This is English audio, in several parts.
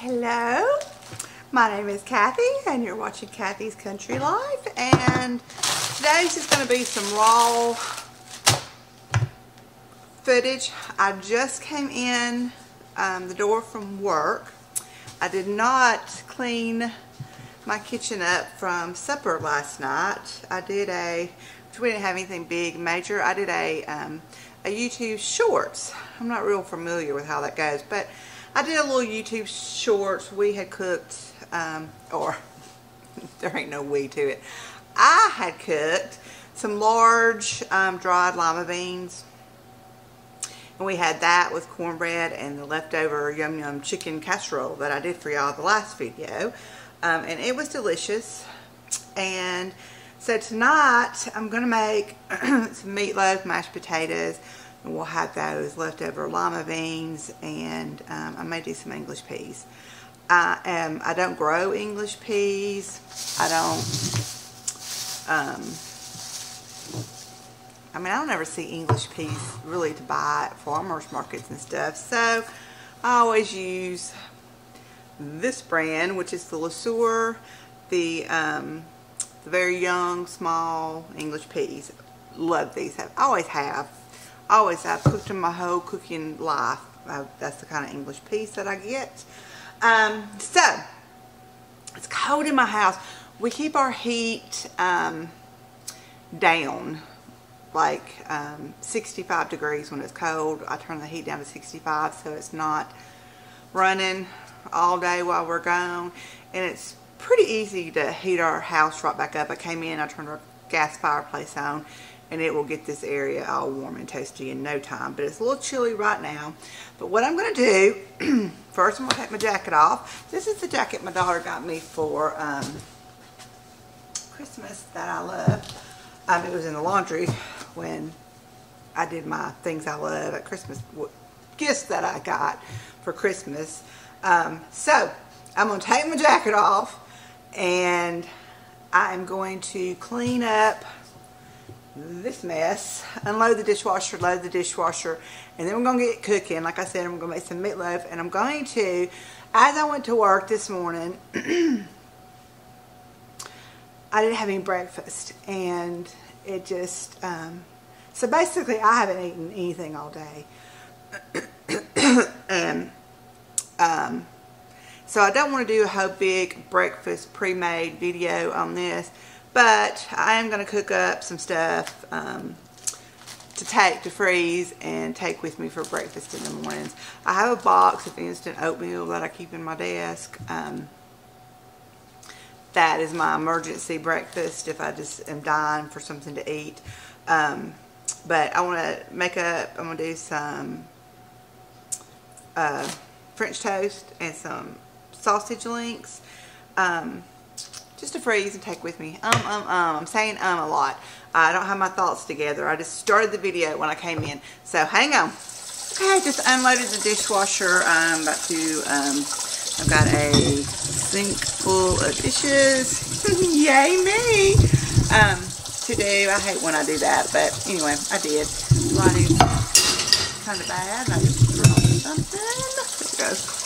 Hello, my name is Kathy and you're watching Kathy's Country Life, and today's just going to be some raw footage. I just came in the door from work. I did not clean my kitchen up from supper last night. We didn't have anything big, major. I did a YouTube shorts. I'm not real familiar with how that goes, but I did a little YouTube shorts. We had cooked, or there ain't no we to it. I had cooked some large dried lima beans. And we had that with cornbread and the leftover yum yum chicken casserole that I did for y'all the last video. And it was delicious. And so tonight I'm going to make some meatloaf, mashed potatoes. And we'll have those leftover lima beans, and I may do some English peas. I don't grow English peas. I don't ever see English peas really to buy at farmers markets and stuff. So I always use this brand, which is the LeSueur, the very young, small English peas. Love these. I always have. I've cooked them my whole cooking life. That's the kind of English peas that I get. So, it's cold in my house. We keep our heat down, like 65 degrees when it's cold. I turn the heat down to 65 so it's not running all day while we're gone. And it's pretty easy to heat our house right back up. I came in, I turned our gas fireplace on, and it will get this area all warm and toasty in no time. But it's a little chilly right now. But what I'm going to do, first I'm going to take my jacket off. This is the jacket my daughter got me for Christmas that I love. It was in the laundry when I did my things I love at Christmas, gifts that I got for Christmas. So I'm going to take my jacket off, and I am going to clean up this mess, unload the dishwasher, load the dishwasher, and then we're going to get cooking. Like I said, I'm going to make some meatloaf, and I'm going to, as I went to work this morning, I didn't have any breakfast, and it just, so basically I haven't eaten anything all day, and so I don't want to do a whole big breakfast pre-made video on this. But I am going to cook up some stuff to freeze and take with me for breakfast in the mornings. I have a box of instant oatmeal that I keep in my desk. That is my emergency breakfast if I just am dying for something to eat. But I want to make up, I'm going to do some French toast and some sausage links. Just to freeze and take with me. I'm saying a lot. I don't have my thoughts together. I just started the video when I came in. So hang on. Okay, just unloaded the dishwasher. I'm about to, I've got a sink full of dishes. Yay me. To do. I hate when I do that, but anyway, I did. Lighting's kind of bad. I just threw on something. There it goes.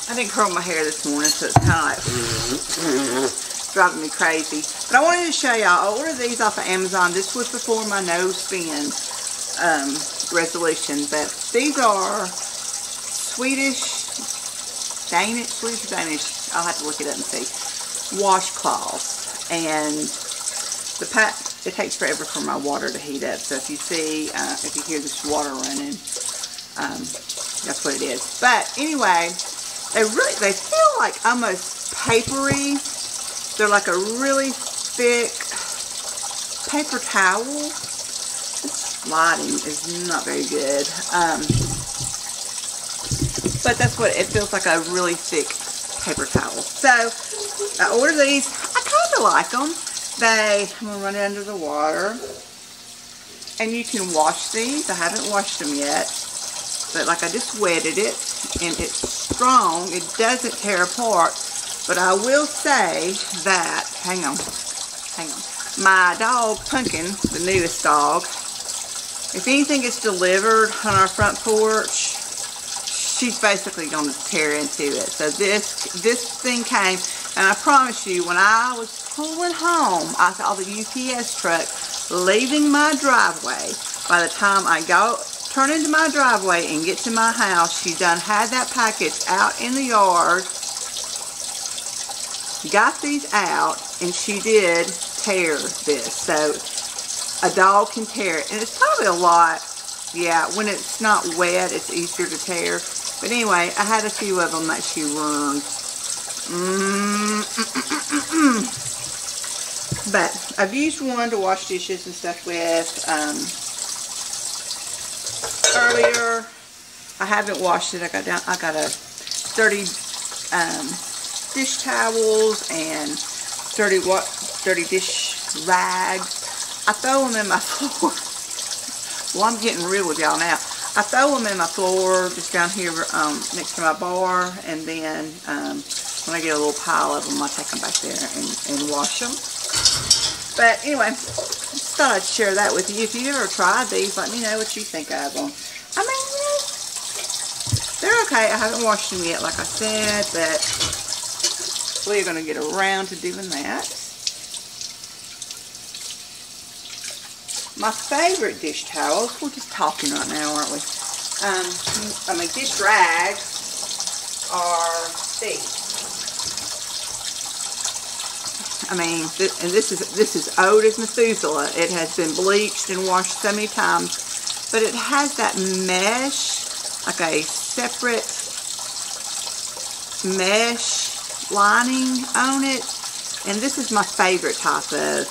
I didn't curl my hair this morning, so it's kind of like driving me crazy. But I wanted to show y'all, I ordered these off of Amazon. This was before my no spin resolution. But these are Swedish or Danish, I'll have to look it up and see, washcloths. And it takes forever for my water to heat up. So if you see, if you hear this water running, that's what it is. But anyway, they feel like almost papery. They're like a really thick paper towel. This lighting is not very good. But that's what it feels like, a really thick paper towel. So I ordered these. I kind of like them. I'm going to run it under the water. And you can wash these. I haven't washed them yet. But like I just wetted it, and it's strong. It doesn't tear apart. But I will say that, hang on. My dog, Pumpkin, the newest dog, if anything gets delivered on our front porch, she's basically going to tear into it. So this thing came, and I promise you, when I was pulling home, I saw the UPS truck leaving my driveway. By the time I turn into my driveway and get to my house, she done had that package out in the yard, got these out, and she did tear this. So a dog can tear it, and it's probably a lot. Yeah, when it's not wet, it's easier to tear. But anyway, I had a few of them that she ruined. But I've used one to wash dishes and stuff with. Earlier, I haven't washed it. I got a dirty dish towels and dirty dish rags. I throw them in my floor. Well, I'm getting real with y'all now. I throw them in my floor just down here next to my bar, and then when I get a little pile of them, I take them back there and wash them. But anyway, just thought I'd share that with you. If you ever tried these, let me know what you think of them. I mean, they're okay. I haven't washed them yet, like I said, but we're going to get around to doing that. My favorite dish towels, we're just talking right now, aren't we? I mean, dish rags are these. I mean, this is old as Methuselah. It has been bleached and washed so many times, but it has that mesh, like a separate mesh lining on it. And this is my favorite type of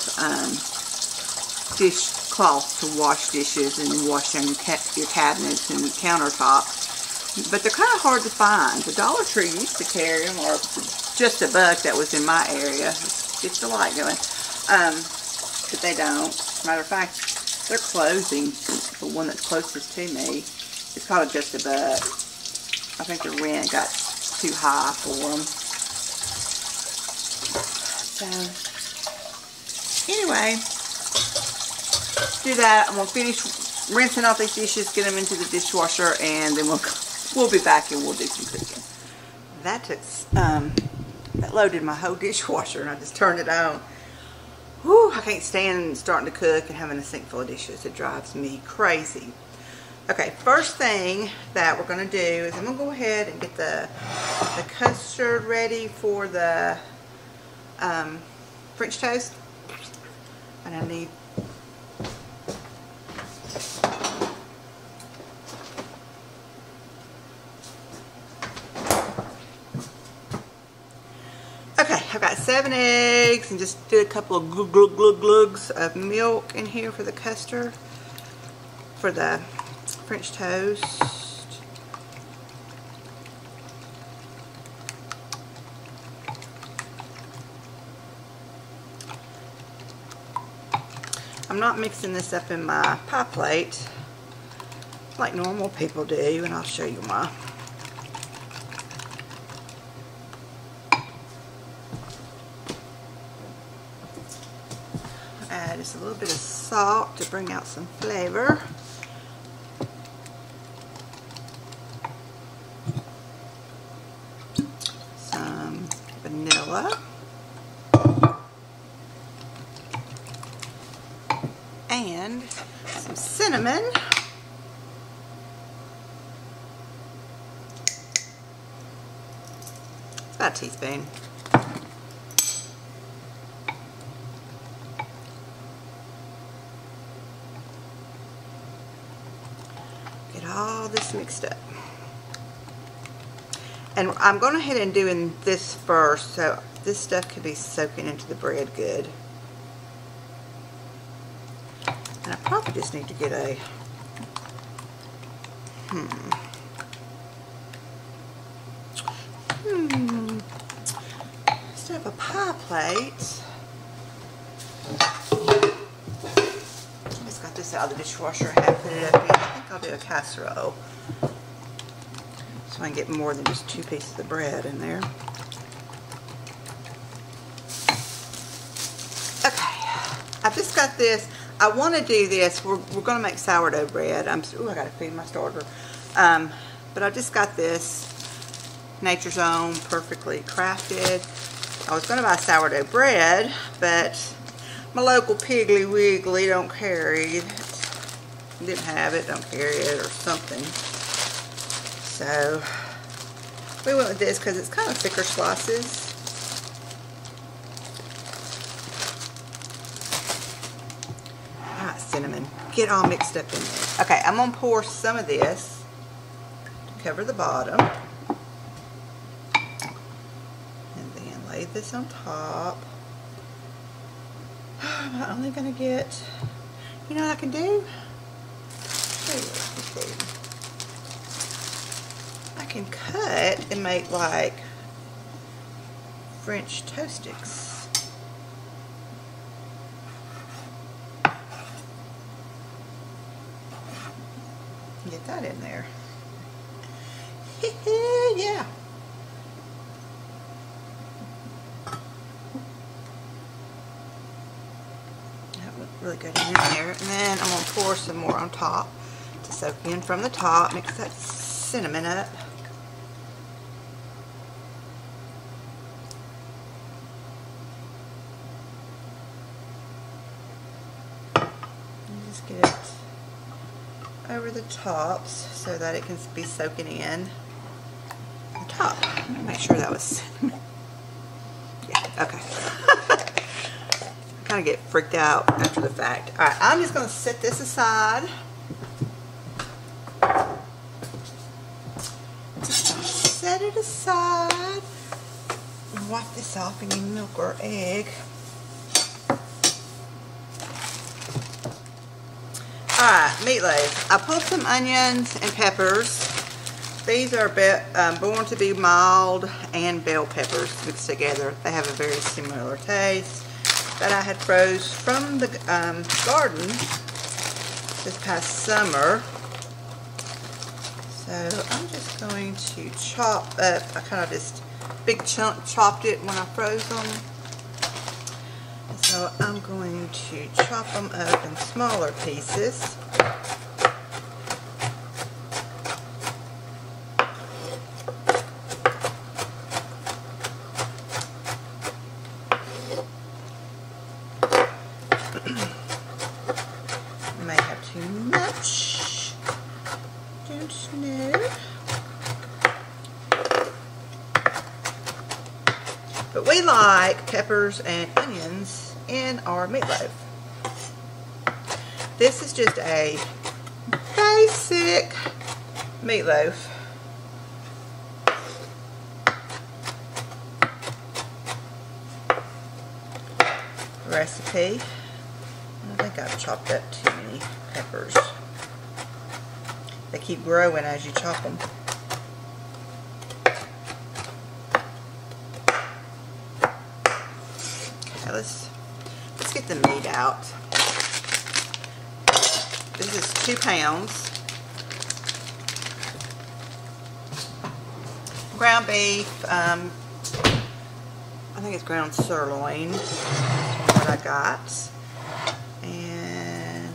dish cloth to wash dishes and wash down your cabinets and countertops. But they're kind of hard to find. The Dollar Tree used to carry them, or Just a Buck that was in my area. It's the light going. But they don't. Matter of fact, they're closing. The one that's closest to me, it's called Just a Buck. I think the rent got too high for them. So, anyway, do that. I'm going to finish rinsing off these dishes, get them into the dishwasher, and then we'll be back and we'll do some cooking. That took, that loaded my whole dishwasher, and I just turned it on. Whew, I can't stand starting to cook and having a sink full of dishes. It drives me crazy. Okay, first thing that we're going to do is I'm going to go ahead and get the custard ready for the French toast. And I need I've got 7 eggs and just did a couple of glugs of milk in here for the custard, for the French toast. I'm not mixing this up in my pie plate like normal people do, and I'll show you why. Add just a little bit of salt to bring out some flavor. Some vanilla. And some cinnamon. It's about a teaspoon. Get all this mixed up. And I'm going ahead and doing this first, so this stuff can be soaking into the bread good. And I probably just need to get a, instead of a pie plate, I just got this out of the dishwasher. I have put it up in. I think I'll do a casserole, so I can get more than just 2 pieces of bread in there. Okay, I've just got this. I want to do this. We're going to make sourdough bread. Ooh, I got to feed my starter. But but I just got this Nature's Own Perfectly Crafted. I was going to buy sourdough bread, but my local Piggly Wiggly don't carry it. Didn't have it, don't carry it, or something. So we went with this because it's kind of thicker slices. Cinnamon. Get all mixed up in there. Okay, I'm going to pour some of this to cover the bottom. And then lay this on top. Am I only going to get, you know what I can do? I can cut and make like French toast sticks. Get that in there. Yeah. That looked really good in there. And then I'm going to pour some more on top to soak in from the top. Mix that cinnamon up. And just get it over the tops so that it can be soaking in the top. Let me make sure that was cinnamon. Yeah, okay. I kind of get freaked out after the fact. Alright, I'm just going to set this aside. Just going to set it aside and wipe this off any milk or egg. Alright, meatloaf. I pulled some onions and peppers. These are born to be mild and bell peppers mixed together. They have a very similar taste that I had froze from the garden this past summer. So I'm just going to chop up, I kind of just big chunk chopped it when I froze them. So I'm going to chop them up in smaller pieces. May have too much. Don't know. But we like peppers and onions in our meatloaf. This is just a basic meatloaf. Recipe. I think I've chopped up too many peppers. They keep growing as you chop them. Okay, let's get the meat out. This is 2 pounds. Ground beef. I think it's ground sirloin. That's what I got. And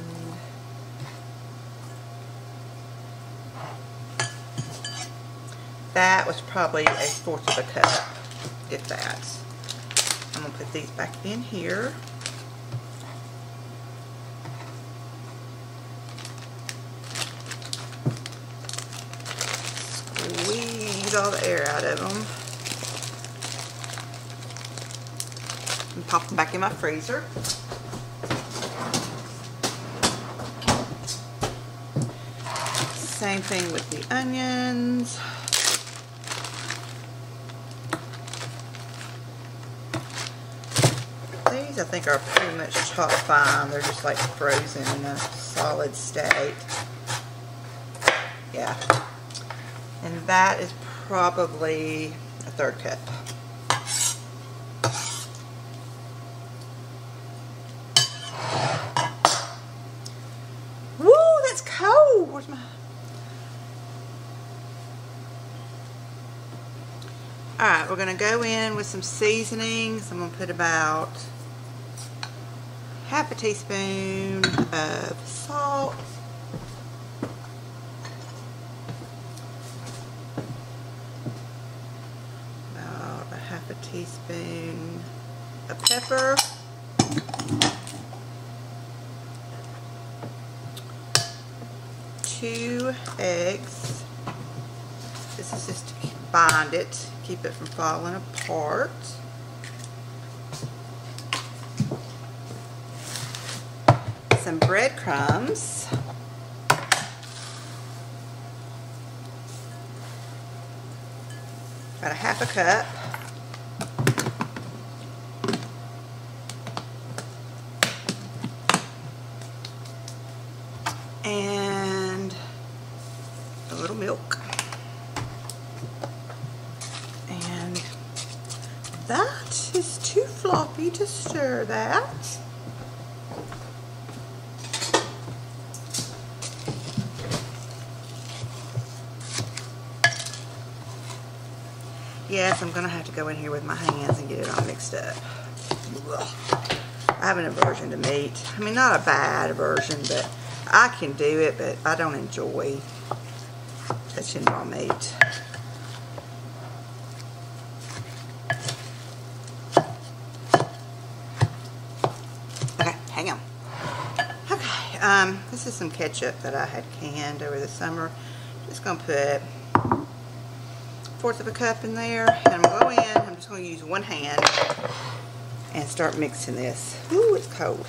that was probably 1/4 of a cup, if that. I'm going to put these back in here. Squeeze all the air out of them. And pop them back in my freezer. Same thing with the onions. These I think are pretty much chopped fine. They're just like frozen in a solid state. Yeah. And that is probably 1/3 cup. Woo, that's cold. Where's my... Alright, we're going to go in with some seasonings. I'm going to put about 1/2 teaspoon of salt. a teaspoon of pepper, 2 eggs. This is just to bind it, keep it from falling apart. Some breadcrumbs. About a 1/2 cup. And a little milk. And that is too floppy to stir that. Yes, I'm going to have to go in here with my hands and get it all mixed up. Ugh. I have an aversion to meat. I mean, not a bad aversion, but I can do it, but I don't enjoy touching raw meat. Okay, hang on. Okay, this is some ketchup that I had canned over the summer. Just going to put 1/4 cup in there, and I'm going to go in. I'm just going to use one hand and start mixing this. Ooh, it's cold.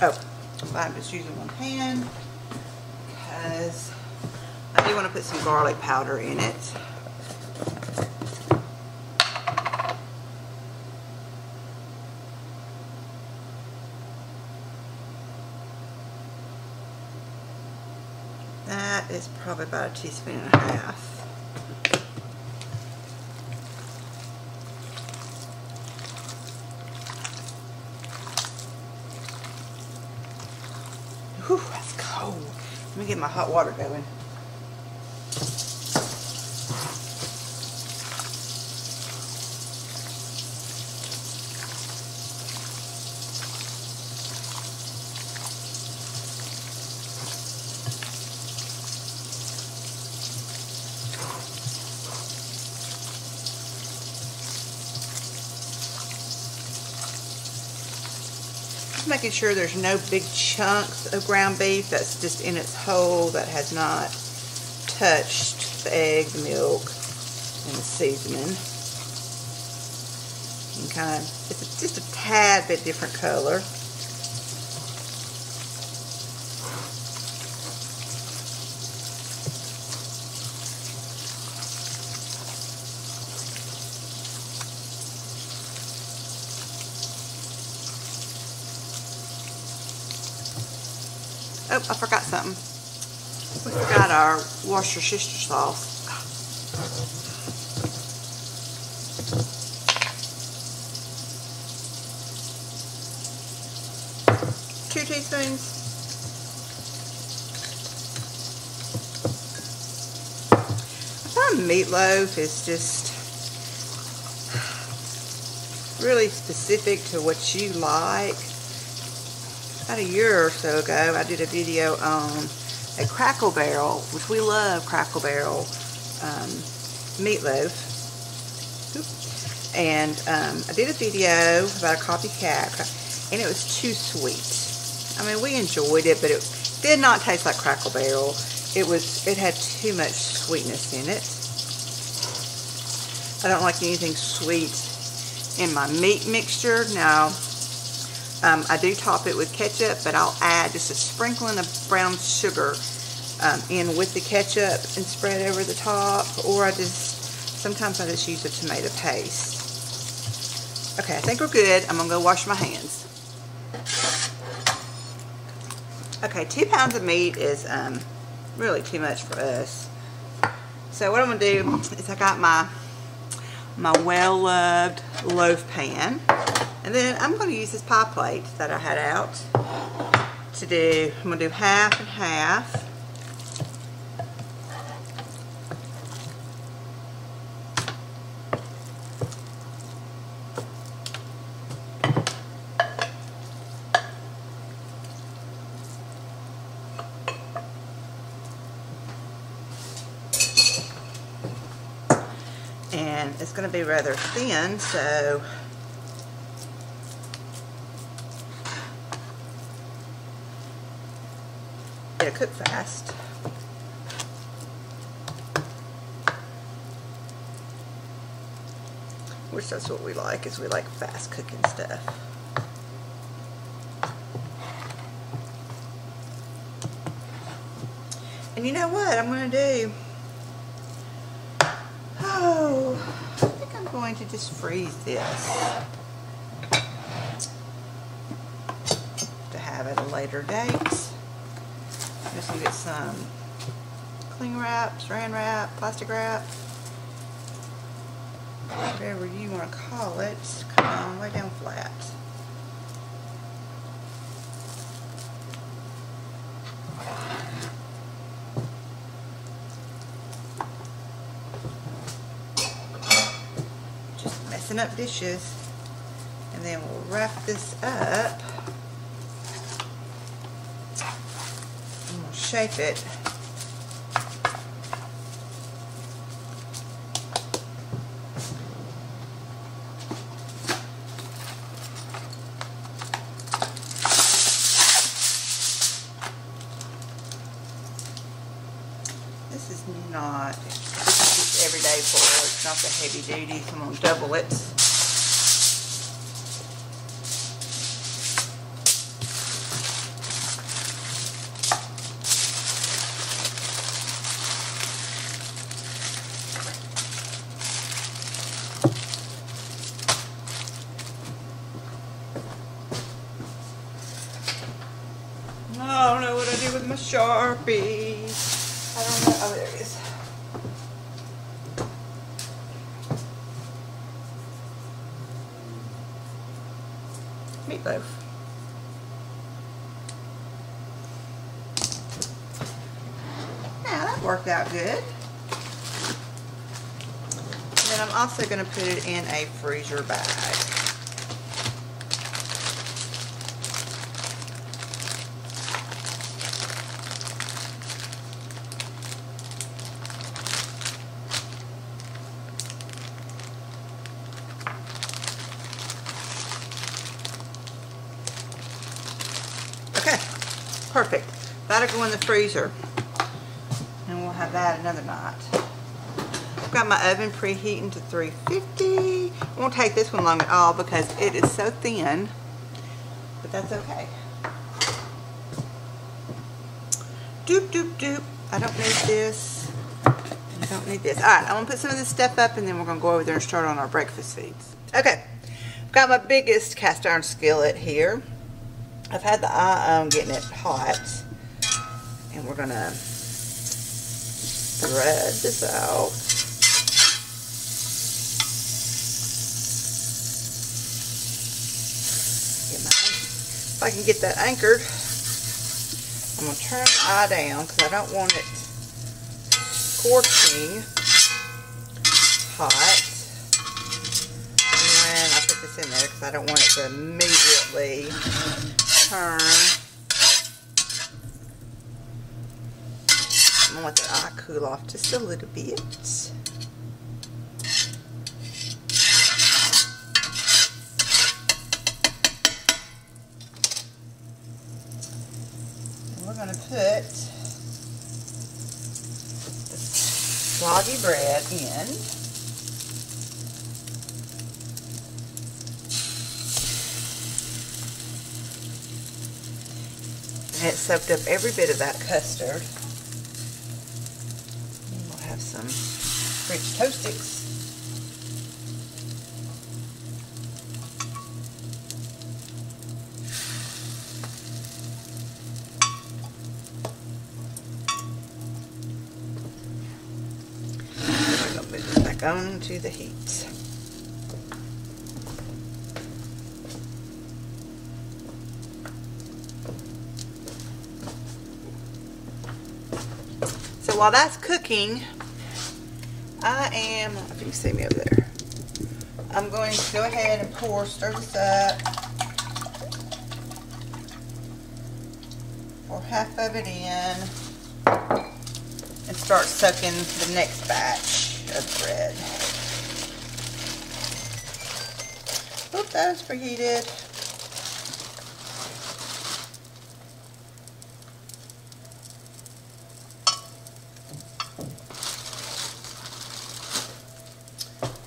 Oh, I'm just using one hand because I do want to put some garlic powder in it. That is probably about 1.5 teaspoons. Whew, that's cold. Let me get my hot water going. Making sure there's no big chunks of ground beef that's just in its whole, that has not touched the egg, the milk, and the seasoning. And kind of, it's just a tad bit different color. Oh, I forgot something. We forgot our Worcestershire sauce. 2 teaspoons. I find meatloaf is just really specific to what you like. About a year or so ago, I did a video on a Crackle Barrel, which we love Crackle Barrel meatloaf. And I did a video about a copycat, and it was too sweet. I mean, we enjoyed it, but it did not taste like Crackle Barrel. It had too much sweetness in it. I don't like anything sweet in my meat mixture. Now, I do top it with ketchup, but I'll add just a sprinkling of brown sugar in with the ketchup and spread over the top, or sometimes I just use a tomato paste. Okay, I think we're good. I'm going to go wash my hands. Okay, 2 pounds of meat is really too much for us. So what I'm going to do is I got my well-loved loaf pan. And then I'm going to use this pie plate that I had out to do, I'm going to do half and half. it's going to be rather thin, so it'll cook fast. Which that's what we like, is we like fast cooking stuff. And you know what I'm going to do? Oh, I think I'm going to just freeze this to have at a later date. I'm just going to get some cling wrap, saran wrap, plastic wrap, whatever you want to call it. Come on, lay down flat. Just messing up dishes. And then we'll wrap this up. And we'll shape it. This is just everyday for it. It's not the heavy duty, so I'm going to double it. I don't know what I do with my Sharpie. I don't know. Oh, there it is. Meatloaf. Now that worked out good. And then I'm also going to put it in a freezer bag. Okay, perfect. That'll go in the freezer. And we'll have that another night. I've got my oven preheating to 350. It won't take this one long at all because it is so thin. But that's okay. Doop, doop, doop. I don't need this. I don't need this. Alright, I'm going to put some of this stuff up and then we're going to go over there and start on our breakfast feeds. Okay, I've got my biggest cast iron skillet here. I've had the eye on getting it hot, and we're going to thread this out. If I can get that anchored, I'm going to turn the eye down because I don't want it scorching hot. And I put this in there because I don't want it to immediately turn. I'm going to let the eye cool off just a little bit. And we're going to put the soggy bread in. And it soaked up every bit of that custard. And we'll have some French toast sticks. We're going to move this back on to the heat. So while that's cooking, I don't know if you can see me over there. I'm going to go ahead and stir this up. Pour half of it in and start soaking the next batch of bread. those preheated.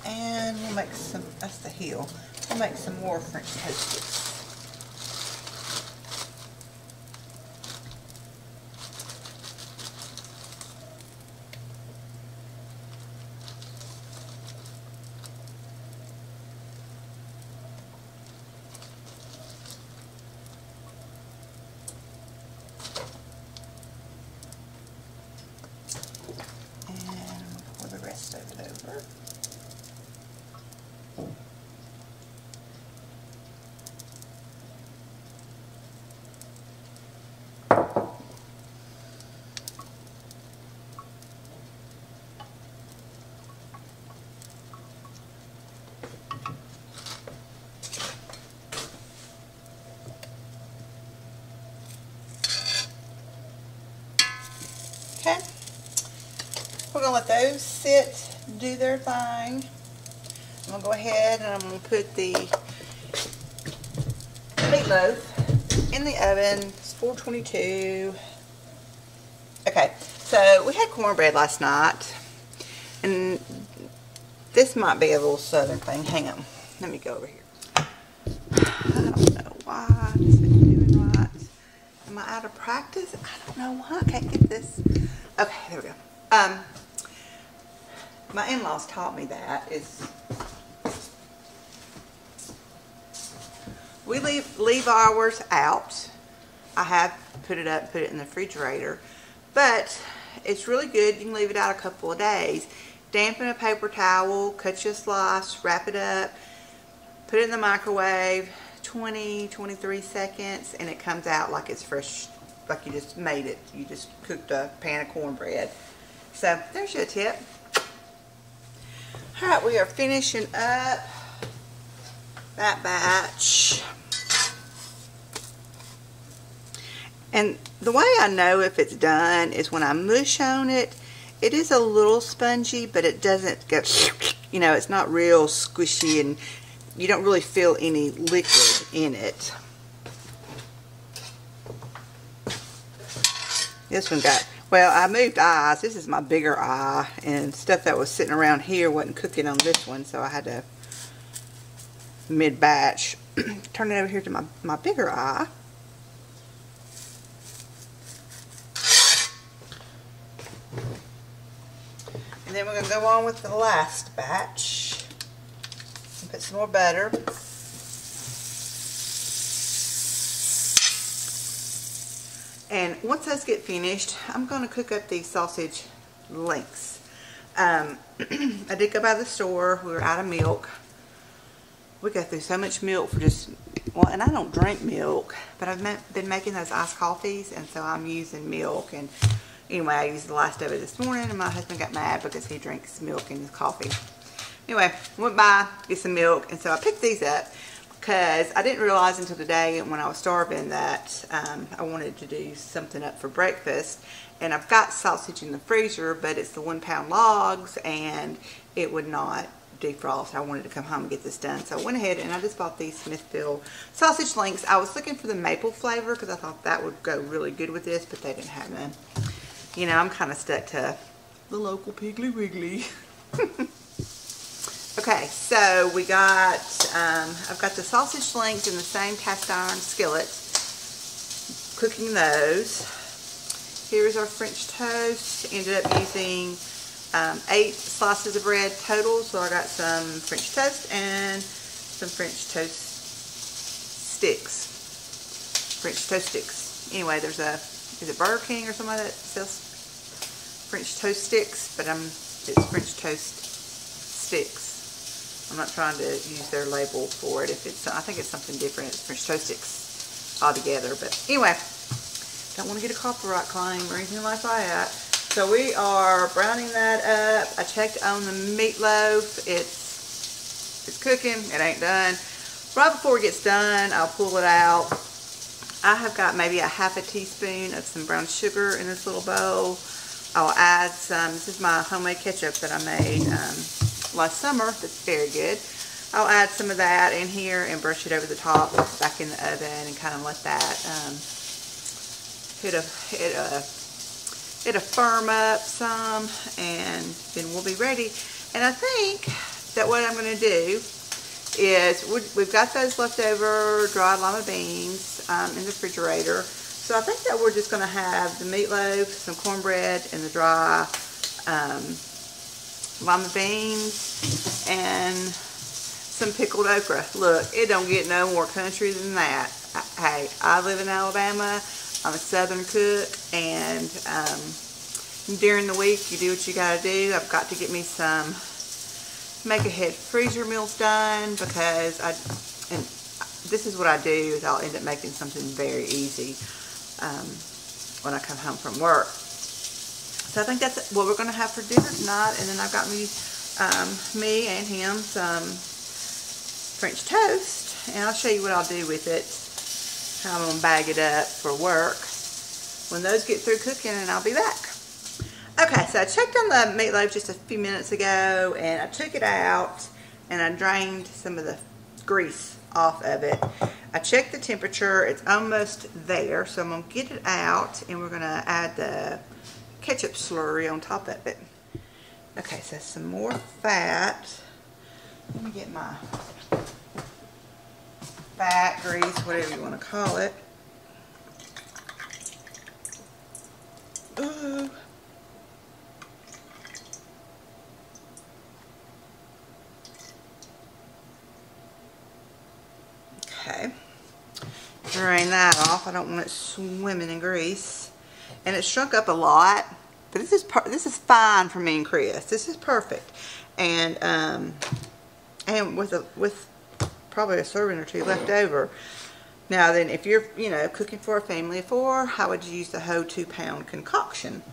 And we'll make some, that's the heel. We'll make some more French toast sticks. Over. Okay, we're gonna let those sit, do their thing. I'm gonna go ahead and I'm gonna put the meatloaf in the oven. It's 422. Okay, so we had cornbread last night, and this might be a little southern thing. Hang on, let me go over here. I don't know why this isn't doing right. Am I out of practice? I don't know why I can't get this. Okay, there we go. My in-laws taught me that is we leave ours out. I have put it up, put it in the refrigerator, but it's really good. You can leave it out a couple of days. Dampen a paper towel, cut you a slice, wrap it up, put it in the microwave, 20-23 seconds, and it comes out like it's fresh, like you just made it. You just cooked a pan of cornbread. So there's your tip. Alright, we are finishing up that batch. And the way I know if it's done is when I mush on it, it is a little spongy, but it doesn't go, you know, it's not real squishy and you don't really feel any liquid in it. This one got, well, I moved eyes. This is my bigger eye, and stuff that was sitting around here wasn't cooking on this one, so I had to mid-batch turn it over here to my bigger eye. And then we're going to go on with the last batch. Put some more butter. And once those get finished, I'm going to cook up these sausage links. I did go by the store. We were out of milk. We go through so much milk for just, well, and I don't drink milk, but I've been making those iced coffees, and so I'm using milk. And anyway, I used the last of it this morning, and my husband got mad because he drinks milk in his coffee. Anyway, went by, get some milk, and so I picked these up because I didn't realize until today when I was starving that I wanted to do something up for breakfast. And I've got sausage in the freezer, but it's the 1 pound logs, and it would not defrost. I wanted to come home and get this done, so I went ahead and I just bought these Smithfield sausage links. I was looking for the maple flavor because I thought that would go really good with this, but they didn't have none. You know, I'm kind of stuck to the local Piggly Wiggly. Okay, so we got, I've got the sausage links in the same cast iron skillet, cooking those. Here's our French toast. Ended up using 8 slices of bread total, so I got some French toast and some French toast sticks. French toast sticks. Anyway, there's a, is it Burger King or something like that sells French toast sticks? But it's French toast sticks. I'm not trying to use their label for it. If it's, I think it's something different. It's French toast sticks altogether. But anyway, don't want to get a copyright claim or anything like that. So we are browning that up. I checked on the meatloaf. It's cooking. It ain't done. Right before it gets done, I'll pull it out. I have got maybe a ½ teaspoon of some brown sugar in this little bowl. I'll add some, this is my homemade ketchup that I made last summer. That's very good. I'll add some of that in here and brush it over the top back in the oven and kind of let that it'll firm up some, and then we'll be ready. And I think that what I'm going to do is we've got those leftover dried lima beans in the refrigerator. So I think that we're just going to have the meatloaf, some cornbread, and the dry lima beans, and some pickled okra. Look, it don't get no more country than that. Hey, I live in Alabama. I'm a Southern cook, and during the week you do what you gotta do. I've got to get me some make ahead freezer meals done, because and this is what I do, is I'll end up making something very easy when I come home from work. So I think that's what we're gonna have for dinner tonight. And then I've got me and him some French toast, and I'll show you what I'll do with it, how I'm gonna bag it up for work when those get through cooking, and I'll be back. Okay, so I checked on the meatloaf just a few minutes ago, and I took it out and I drained some of the grease off of it. I checked the temperature, it's almost there, so I'm gonna get it out and we're gonna add the ketchup slurry on top of it. Okay, so some more fat. Let me get my fat, grease, whatever you want to call it. Ooh. Okay. Drain that off. I don't want it swimming in grease. And it shrunk up a lot, but this is fine for me and Chris. This is perfect. And with probably a serving or two left over. Now then, if you're, cooking for a family of 4, I would use the whole 2-pound concoction.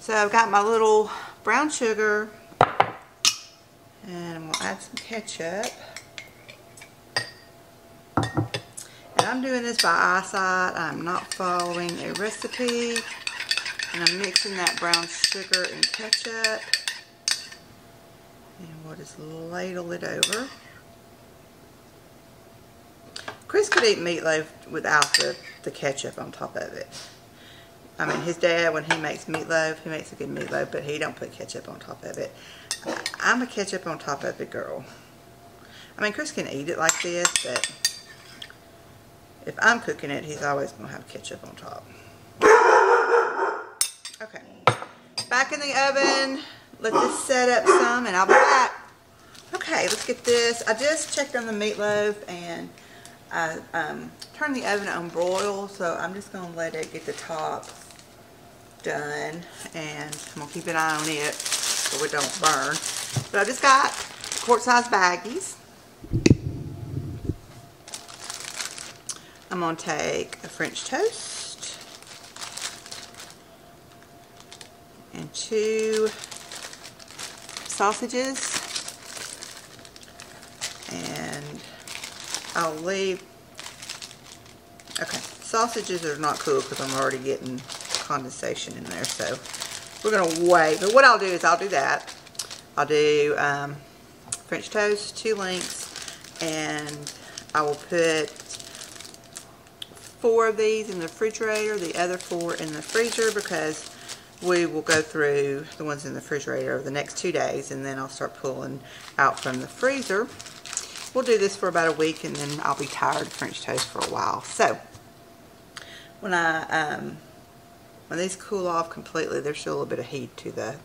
So I've got my little brown sugar, and I'm gonna add some ketchup. And I'm doing this by eyesight. I'm not following a recipe. And I'm mixing that brown sugar and ketchup. And we'll just ladle it over. Chris could eat meatloaf without the ketchup on top of it. I mean, his dad, when he makes meatloaf, he makes a good meatloaf, but he don't put ketchup on top of it. I'm a ketchup on top of it girl. I mean, Chris can eat it like this, but if I'm cooking it, he's always going to have ketchup on top. Okay, back in the oven. Let this set up some, and I'll be back. Okay, let's get this. I just checked on the meatloaf, and I turned the oven on broil, so I'm just going to let it get the top done, and I'm going to keep an eye on it so it don't burn. But I just got quart-sized baggies. I'm going to take a French toast and 2 sausages, and I'll leave. Okay, sausages are not cool because I'm already getting condensation in there, so we're gonna wait. But what I'll do is I'll do that. I'll do French toast, 2 lengths, and I will put 4 of these in the refrigerator, the other 4 in the freezer, because we will go through the ones in the refrigerator over the next 2 days, and then I'll start pulling out from the freezer. We'll do this for about a week, and then I'll be tired of French toast for a while. So when these cool off completely, there's still a little bit of heat to the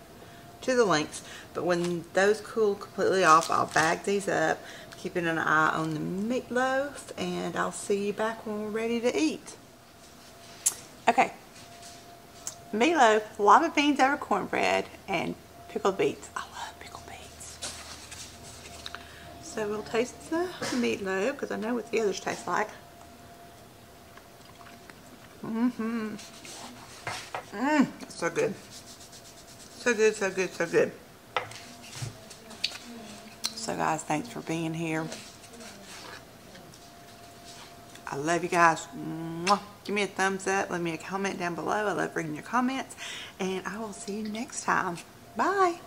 lengths, but when those cool completely off, I'll bag these up, keeping an eye on the meatloaf, and I'll see you back when we're ready to eat. Okay. Meatloaf, lima beans over cornbread, and pickled beets. I love pickled beets. So we'll taste the meatloaf, because I know what the others taste like. That's so good. So good, so good, so good. So guys, thanks for being here. I love you guys. Mwah. Give me a thumbs up. Leave me a comment down below. I love reading your comments. And I will see you next time. Bye.